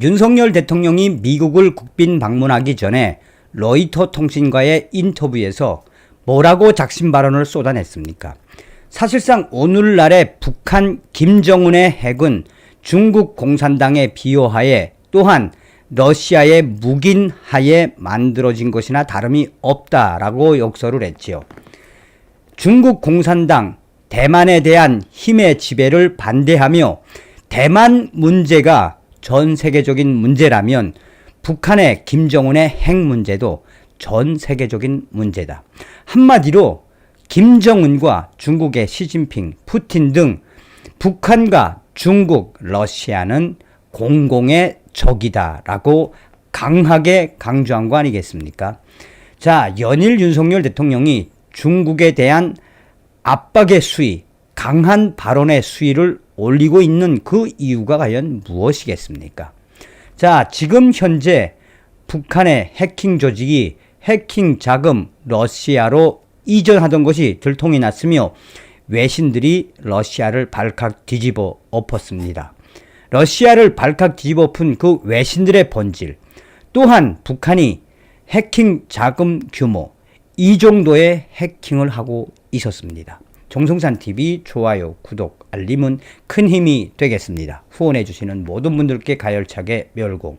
윤석열 대통령이 미국을 국빈 방문하기 전에 로이터 통신과의 인터뷰에서 뭐라고 작심 발언을 쏟아냈습니까? 사실상 오늘날의 북한 김정은의 핵은 중국 공산당의 비호하에 또한 러시아의 묵인하에 만들어진 것이나 다름이 없다라고 욕설을 했지요. 중국 공산당 대만에 대한 힘의 지배를 반대하며 대만 문제가 전 세계적인 문제라면 북한의 김정은의 핵 문제도 전 세계적인 문제다. 한마디로 김정은과 중국의 시진핑, 푸틴 등 북한과 중국, 러시아는 공공의 적이다라고 강하게 강조한 거 아니겠습니까? 자, 연일 윤석열 대통령이 중국에 대한 압박의 수위, 강한 발언의 수위를 올리고 있는 그 이유가 과연 무엇이겠습니까? 자, 지금 현재 북한의 해킹 조직이 해킹 자금 러시아로 이전하던 것이 들통이 났으며 외신들이 러시아를 발칵 뒤집어 엎었습니다. 러시아를 발칵 뒤집어 엎은 그 외신들의 본질, 또한 북한이 해킹 자금 규모 이 정도의 해킹을 하고 있었습니다. 정성산TV 좋아요, 구독, 알림은 큰 힘이 되겠습니다. 후원해주시는 모든 분들께 가열차게 멸공.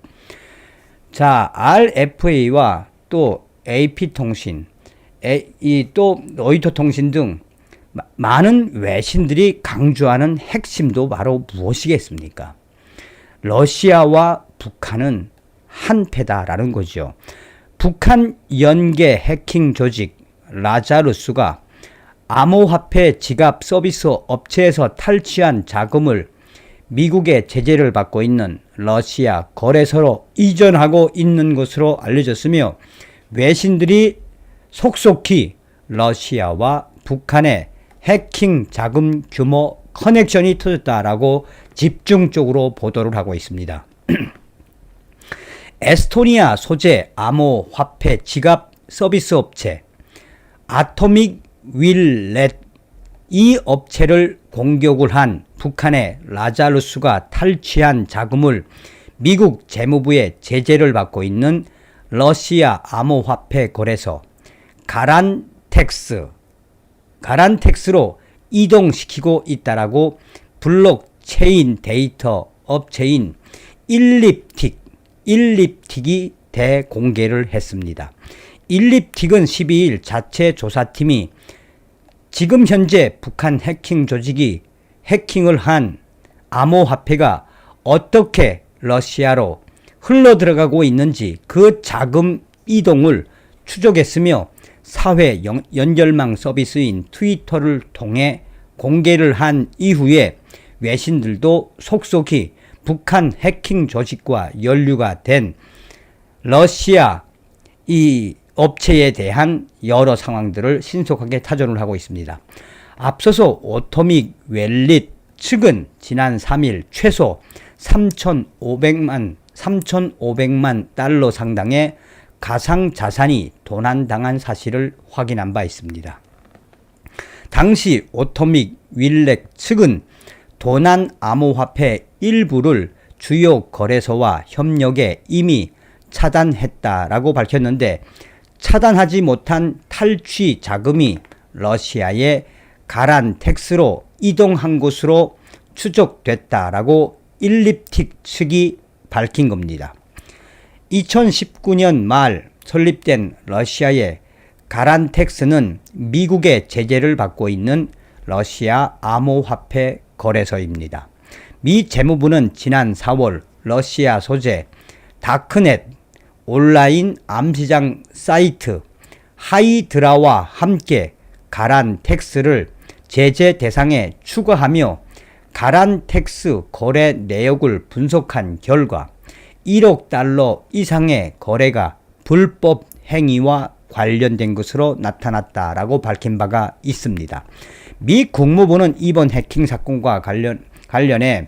자, RFA와 또 AP통신, 또 로이터 통신 등 많은 외신들이 강조하는 핵심도 바로 무엇이겠습니까? 러시아와 북한은 한패다라는 거죠. 북한 연계 해킹 조직 라자루스가 암호화폐 지갑 서비스 업체에서 탈취한 자금을 미국의 제재를 받고 있는 러시아 거래소로 이전하고 있는 것으로 알려졌으며 외신들이 속속히 러시아와 북한의 해킹 자금 규모 커넥션이 터졌다라고 집중적으로 보도를 하고 있습니다. 에스토니아 소재 암호화폐 지갑 서비스 업체 아토믹 윌렛 이 업체를 공격을 한 북한의 라자루스가 탈취한 자금을 미국 재무부의 제재를 받고 있는 러시아 암호화폐 거래소 가란텍스로 이동시키고 있다라고 블록체인 데이터 업체인 일립틱이 대공개를 했습니다. 일립틱은 12일 자체 조사팀이 지금 현재 북한 해킹 조직이 해킹을 한 암호화폐가 어떻게 러시아로 흘러들어가고 있는지 그 자금 이동을 추적했으며 사회 연결망 서비스인 트위터를 통해 공개를 한 이후에 외신들도 속속히 북한 해킹 조직과 연루가 된 러시아 이 업체에 대한 여러 상황들을 신속하게 타전을 하고 있습니다. 앞서서 오토믹 웰릿 측은 지난 3일 최소 3,500만 달러 상당의 가상자산이 도난당한 사실을 확인한 바 있습니다. 당시 오토믹 윌렛 측은 도난 암호화폐 일부를 주요 거래소와 협력에 이미 차단했다라고 밝혔는데 차단하지 못한 탈취 자금이 러시아의 가란텍스로 이동한 것으로 추적됐다라고 일립틱 측이 밝힌 겁니다. 2019년 말 설립된 러시아의 가란텍스는 미국의 제재를 받고 있는 러시아 암호화폐 거래소입니다. 미 재무부는 지난 4월 러시아 소재 다크넷 온라인 암시장 사이트 하이드라와 함께 가란텍스를 제재 대상에 추가하며 가란텍스 거래 내역을 분석한 결과 1억 달러 이상의 거래가 불법 행위와 관련된 것으로 나타났다라고 밝힌 바가 있습니다. 미 국무부는 이번 해킹 사건과 관련해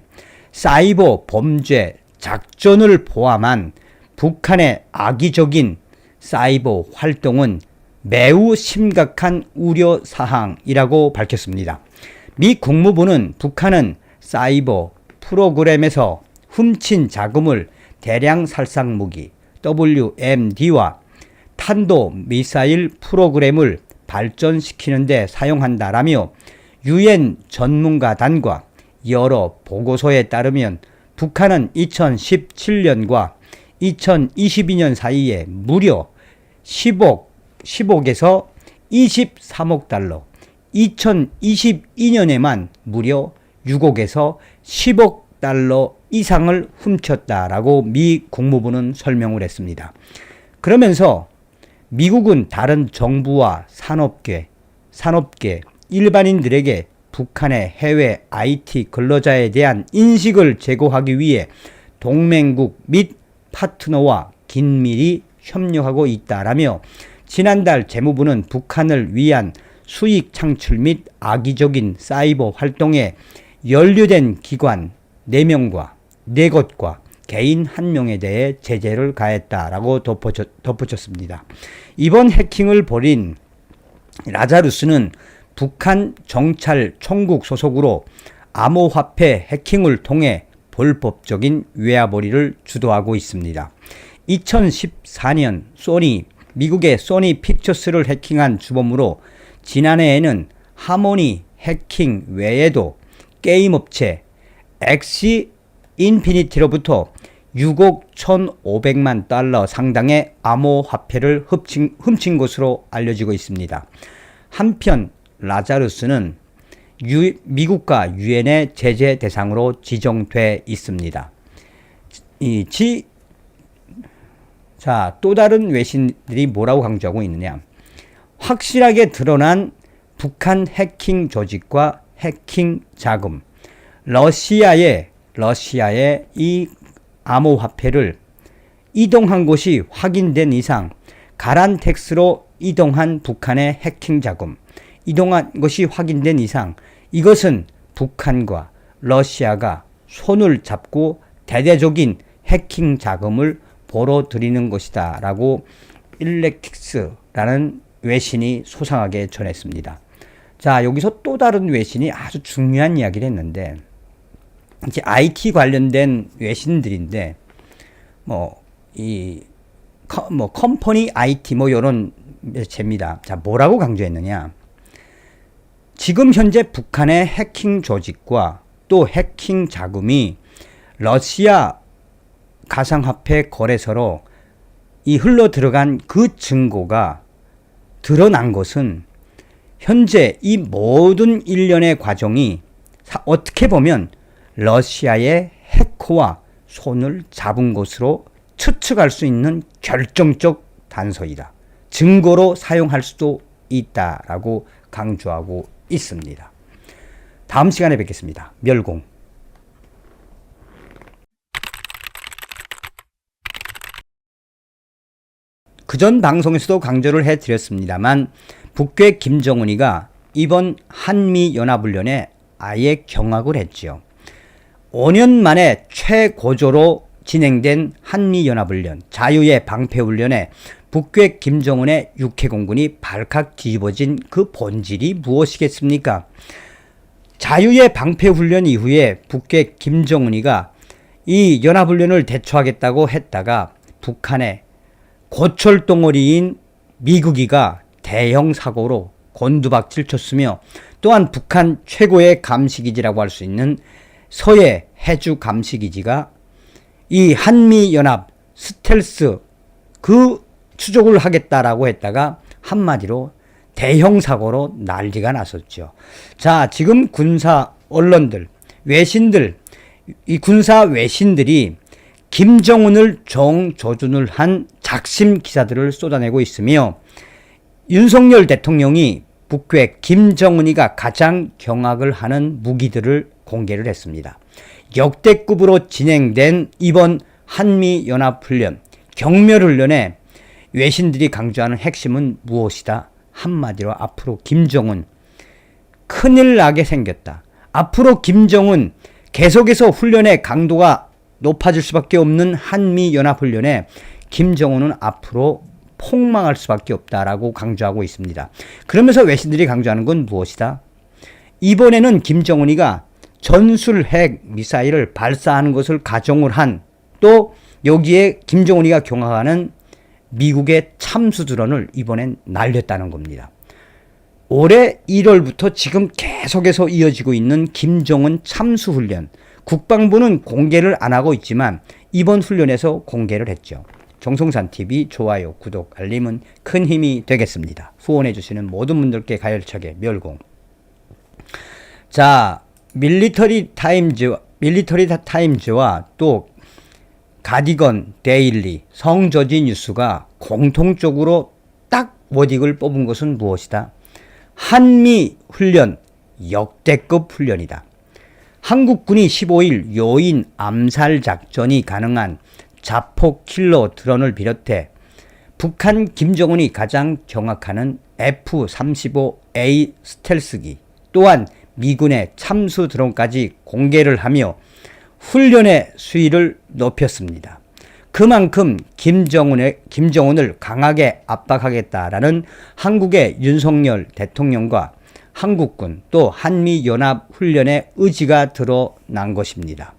사이버 범죄 작전을 포함한 북한의 악의적인 사이버 활동은 매우 심각한 우려 사항이라고 밝혔습니다. 미 국무부는 북한은 사이버 프로그램에서 훔친 자금을 대량 살상 무기 WMD와 탄도 미사일 프로그램을 발전시키는 데 사용한다라며 유엔 전문가단과 여러 보고서에 따르면 북한은 2017년과 2022년 사이에 무려 10억에서 23억 달러, 2022년에만 무려 6억에서 10억 달러 이상을 훔쳤다라고 미 국무부는 설명을 했습니다. 그러면서 미국은 다른 정부와 산업계, 일반인들에게 북한의 해외 IT 근로자에 대한 인식을 제고하기 위해 동맹국 및 파트너와 긴밀히 협력하고 있다라며 지난달 재무부는 북한을 위한 수익 창출 및 악의적인 사이버 활동에 연루된 기관 4명과 4곳과 개인 1명에 대해 제재를 가했다라고 덧붙였습니다. 이번 해킹을 벌인 라자루스는 북한 정찰 총국 소속으로 암호화폐 해킹을 통해 불법적인 외화벌이를 주도하고 있습니다. 2014년 미국의 소니 픽처스를 해킹한 주범으로 지난해에는 하모니 해킹 외에도 게임업체 엑시 인피니티로부터 6억 1,500만 달러 상당의 암호화폐를 훔친 것으로 알려지고 있습니다. 한편 라자루스는 미국과 유엔의 제재 대상으로 지정돼 있습니다. 또 다른 외신들이 뭐라고 강조하고 있느냐. 확실하게 드러난 북한 해킹 조직과 해킹 자금, 러시아의 이 암호화폐를 이동한 것이 확인된 이상 가란텍스로 이동한 북한의 해킹 자금, 이동한 것이 확인된 이상 이것은 북한과 러시아가 손을 잡고 대대적인 해킹 자금을 벌어들이는 것이다 라고 일렉킥스라는 외신이 소상하게 전했습니다. 자, 여기서 또 다른 외신이 아주 중요한 이야기를 했는데 이제 IT 관련된 외신들인데 컴퍼니 IT 이런 매체입니다. 자, 뭐라고 강조했느냐? 지금 현재 북한의 해킹 조직과 또 해킹 자금이 러시아 가상화폐 거래소로 흘러 들어간 그 증거가 드러난 것은 현재 이 모든 일련의 과정이 어떻게 보면 러시아의 해커와 손을 잡은 것으로 추측할 수 있는 결정적 단서이다. 증거로 사용할 수도 있다라고 강조하고 있습니다. 다음 시간에 뵙겠습니다. 멸공. 그전 방송에서도 강조를 해드렸습니다만 북괴 김정은이가 이번 한미연합훈련에 아예 경악을 했지요. 5년 만에 최고조로 진행된 한미연합훈련, 자유의 방패훈련에 북괴 김정은의 육해공군이 발칵 뒤집어진 그 본질이 무엇이겠습니까? 자유의 방패훈련 이후에 북괴 김정은이가 이 연합훈련을 대처하겠다고 했다가 북한의 고철덩어리인 미국이가 대형 사고로 곤두박질 쳤으며 또한 북한 최고의 감시기지라고 할 수 있는 서해 해주 감시기지가 이 한미연합 스텔스 그 추적을 하겠다라고 했다가 한마디로 대형 사고로 난리가 났었죠. 자, 지금 군사 언론들, 외신들, 이 군사 외신들이 김정은을 정조준을 한 작심 기사들을 쏟아내고 있으며 윤석열 대통령이 북괴 김정은이가 가장 경악을 하는 무기들을 공개를 했습니다. 역대급으로 진행된 이번 한미연합훈련, 경멸훈련에 외신들이 강조하는 핵심은 무엇이다? 한마디로 앞으로 김정은 큰일 나게 생겼다. 앞으로 김정은 계속해서 훈련의 강도가 높아질 수밖에 없는 한미연합훈련에 김정은은 앞으로 폭망할 수밖에 없다라고 강조하고 있습니다. 그러면서 외신들이 강조하는 건 무엇이다? 이번에는 김정은이가 전술 핵 미사일을 발사하는 것을 가정을 한 또 여기에 김정은이가 경악하는 미국의 참수 드론을 이번엔 날렸다는 겁니다. 올해 1월부터 지금 계속해서 이어지고 있는 김정은 참수 훈련. 국방부는 공개를 안 하고 있지만 이번 훈련에서 공개를 했죠. 정성산TV 좋아요, 구독, 알림은 큰 힘이 되겠습니다. 후원해주시는 모든 분들께 가열차게 멸공. 자, 밀리터리 타임즈와 또 가디건 데일리, 성저지 뉴스가 공통적으로 딱 워딩을 뽑은 것은 무엇이다? 한미 훈련 역대급 훈련이다. 한국군이 15일 요인 암살 작전이 가능한 자폭 킬러 드론을 비롯해 북한 김정은이 가장 경악하는 F-35A 스텔스기 또한 미군의 참수 드론까지 공개를 하며 훈련의 수위를 높였습니다. 그만큼 김정은을 강하게 압박하겠다라는 한국의 윤석열 대통령과 한국군 또 한미연합훈련의 의지가 드러난 것입니다.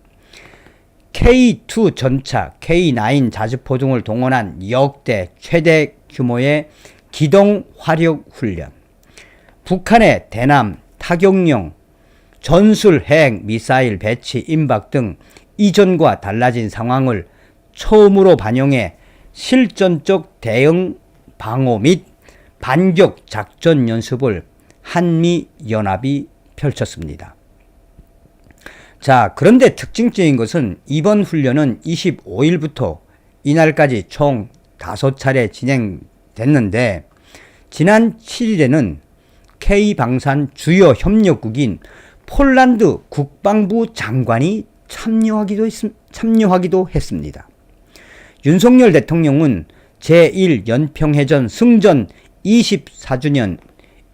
K2 전차, K9 자주포 등을 동원한 역대 최대 규모의 기동 화력 훈련. 북한의 대남 타격용 전술 핵 미사일 배치 임박 등 이전과 달라진 상황을 처음으로 반영해 실전적 대응 방어 및 반격 작전 연습을 한미연합이 펼쳤습니다. 자, 그런데 특징적인 것은 이번 훈련은 25일부터 이날까지 총 5차례 진행됐는데 지난 7일에는 K방산 주요 협력국인 폴란드 국방부 장관이 참여하기도 했습니다. 윤석열 대통령은 제1연평해전 승전 24주년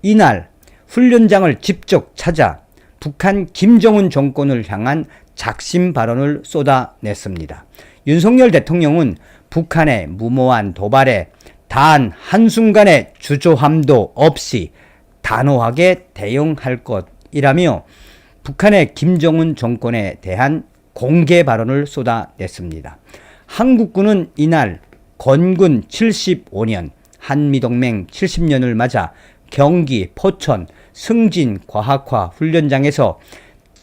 이날 훈련장을 직접 찾아 북한 김정은 정권을 향한 작심 발언을 쏟아냈습니다. 윤석열 대통령은 북한의 무모한 도발에 단 한순간의 주저함도 없이 단호하게 대응할 것이라며 북한의 김정은 정권에 대한 공개 발언을 쏟아냈습니다. 한국군은 이날 건군 75년, 한미동맹 70년을 맞아 경기 포천 승진과학화 훈련장에서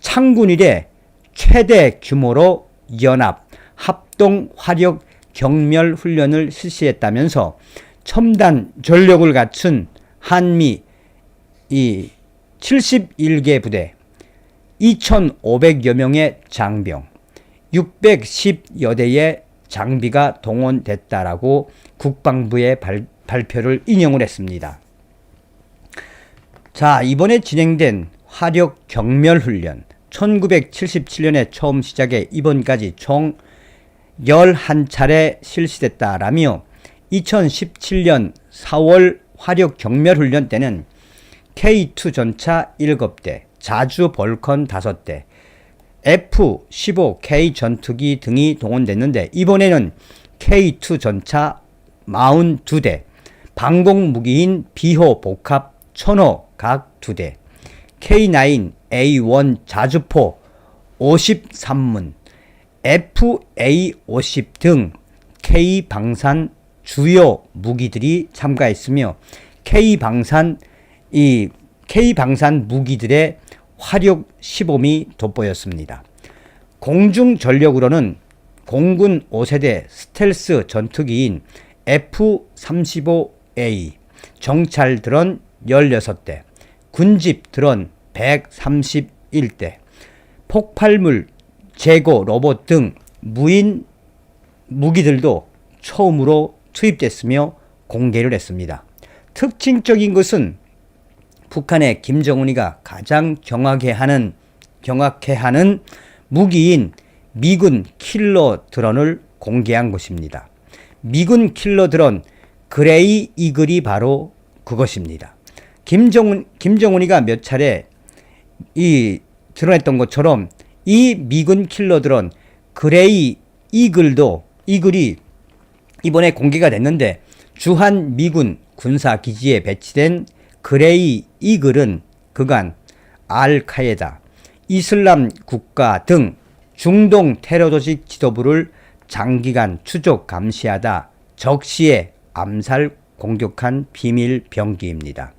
창군 이래 최대 규모로 연합 합동 화력 경멸 훈련을 실시했다면서 첨단 전력을 갖춘 한미 71개 부대 2,500여 명의 장병 610여 대의 장비가 동원됐다라고 국방부의 발표를 인용을 했습니다. 자, 이번에 진행된 화력 경멸 훈련 1977년에 처음 시작해 이번까지 총 11차례 실시됐다라며 2017년 4월 화력 경멸 훈련 때는 K2 전차 7대, 자주 벌컨 5대, F-15K 전투기 등이 동원됐는데 이번에는 K2 전차 42대, 방공무기인 비호 복합 천호 각 2대, K9A1 자주포 53문, FA50 등 K방산 주요 무기들이 참가했으며 K방산 무기들의 화력 시범이 돋보였습니다. 공중 전력으로는 공군 5세대 스텔스 전투기인 F-35A, 정찰 드론 16대, 군집 드론 131대, 폭발물 제거 로봇 등 무인 무기들도 처음으로 투입됐으며 공개를 했습니다. 특징적인 것은 북한의 김정은이가 가장 경악해하는 무기인 미군 킬러 드론을 공개한 것입니다. 미군 킬러 드론 그레이 이글이 바로 그것입니다. 김정은이가 몇 차례 드러냈던 것처럼 이 미군 킬러 드론 그레이 이글이 이번에 공개가 됐는데 주한 미군 군사기지에 배치된 그레이 이글은 그간 알카에다, 이슬람 국가 등 중동 테러 조직 지도부를 장기간 추적 감시하다 적시에 암살 공격한 비밀 병기입니다.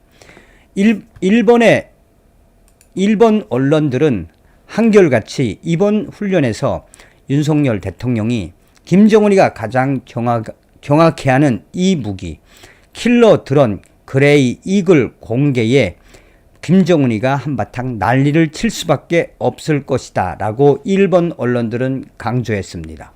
일본 언론들은 한결같이 이번 훈련에서 윤석열 대통령이 김정은이가 가장 경악해하는 이 무기 킬러 드론 그레이 이글 공개에 김정은이가 한바탕 난리를 칠 수밖에 없을 것이다 라고 일본 언론들은 강조했습니다.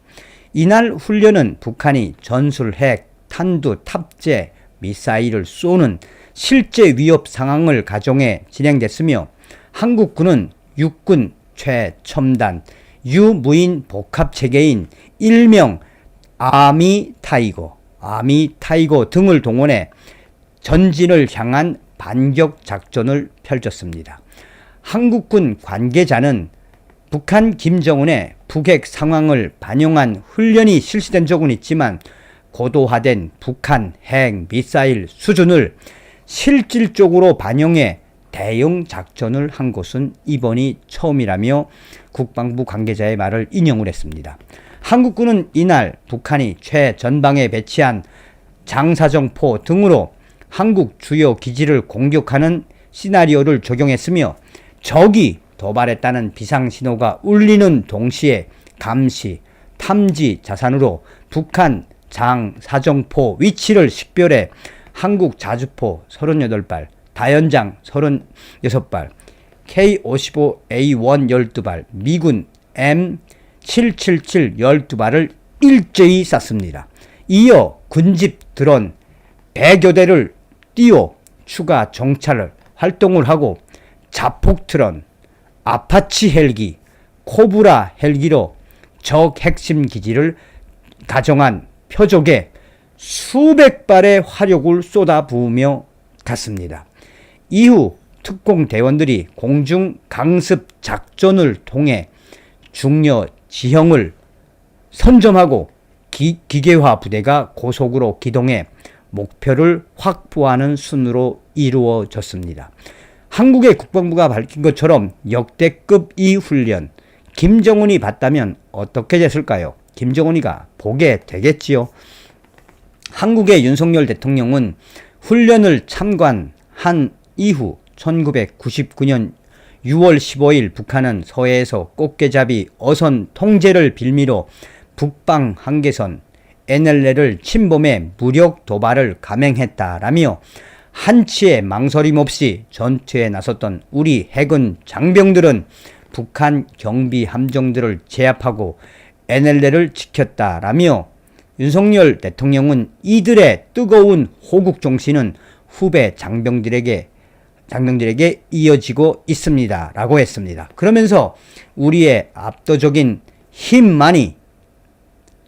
이날 훈련은 북한이 전술 핵, 탄두, 탑재, 미사일을 쏘는 실제 위협 상황을 가정해 진행됐으며 한국군은 육군 최첨단 유무인 복합체계인 일명 아미 타이거 등을 동원해 전진을 향한 반격 작전을 펼쳤습니다. 한국군 관계자는 북한 김정은의 북핵 상황을 반영한 훈련이 실시된 적은 있지만 고도화된 북한 핵 미사일 수준을 실질적으로 반영해 대응 작전을 한 것은 이번이 처음이라며 국방부 관계자의 말을 인용을 했습니다. 한국군은 이날 북한이 최전방에 배치한 장사정포 등으로 한국 주요 기지를 공격하는 시나리오를 적용했으며 적이 도발했다는 비상신호가 울리는 동시에 감시, 탐지 자산으로 북한 장사정포 위치를 식별해 한국 자주포 38발, 다연장 36발, K-55A1 12발, 미군 M777 12발을 일제히 쐈습니다. 이어 군집 드론 100여 대를 띄워 추가 정찰을 활동을 하고 자폭 드론, 아파치 헬기, 코브라 헬기로 적 핵심 기지를 가정한 표적에 수백 발의 화력을 쏟아부으며 갔습니다. 이후 특공 대원들이 공중 강습 작전을 통해 중요 지형을 선점하고 기계화 부대가 고속으로 기동해 목표를 확보하는 순으로 이루어졌습니다. 한국의 국방부가 밝힌 것처럼 역대급 이 훈련, 김정은이 봤다면 어떻게 됐을까요? 김정은이가 보게 되겠지요. 한국의 윤석열 대통령은 훈련을 참관한 이후 1999년 6월 15일 북한은 서해에서 꽃게잡이 어선 통제를 빌미로 북방 한계선 NLL을 침범해 무력 도발을 감행했다라며 한치의 망설임 없이 전투에 나섰던 우리 해군 장병들은 북한 경비 함정들을 제압하고 NLL을 지켰다라며 윤석열 대통령은 이들의 뜨거운 호국 정신은 후배 장병들에게 이어지고 있습니다 라고 했습니다. 그러면서 우리의 압도적인 힘만이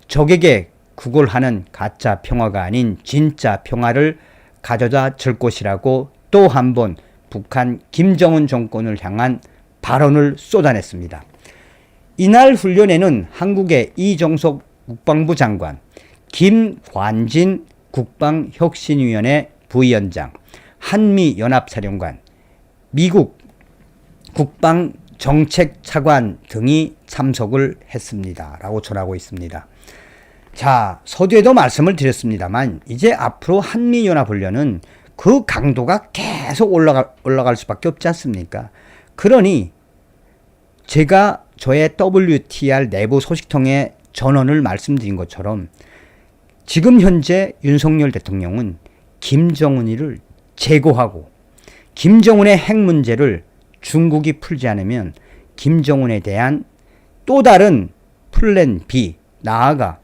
적에게 구걸하는 가짜 평화가 아닌 진짜 평화를 가져다 줄 것이라고 또 한 번 북한 김정은 정권을 향한 발언을 쏟아냈습니다. 이날 훈련에는 한국의 이정석 국방부 장관, 김관진 국방혁신위원회 부위원장, 한미연합사령관, 미국 국방정책차관 등이 참석을 했습니다 라고 전하고 있습니다. 자, 서두에도 말씀을 드렸습니다만 이제 앞으로 한미연합훈련은 그 강도가 계속 올라갈 수밖에 없지 않습니까? 그러니 제가 저의 WTR 내부 소식통에 전언을 말씀드린 것처럼 지금 현재 윤석열 대통령은 김정은이를 제거하고 김정은의 핵 문제를 중국이 풀지 않으면 김정은에 대한 또 다른 플랜 B, 나아가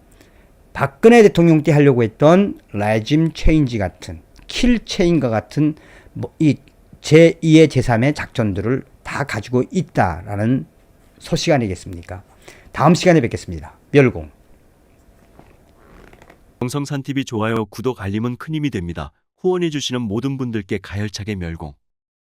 박근혜 대통령 때 하려고 했던 레짐 체인지 같은 킬 체인과 같은 이 제2의 제3의 작전들을 다 가지고 있다라는 소식 아니겠습니까? 다음 시간에 뵙겠습니다. 멸공. 정성산TV 좋아요, 구독, 알림은 큰 힘이 됩니다. 후원해주시는 모든 분들께 가열차게 멸공.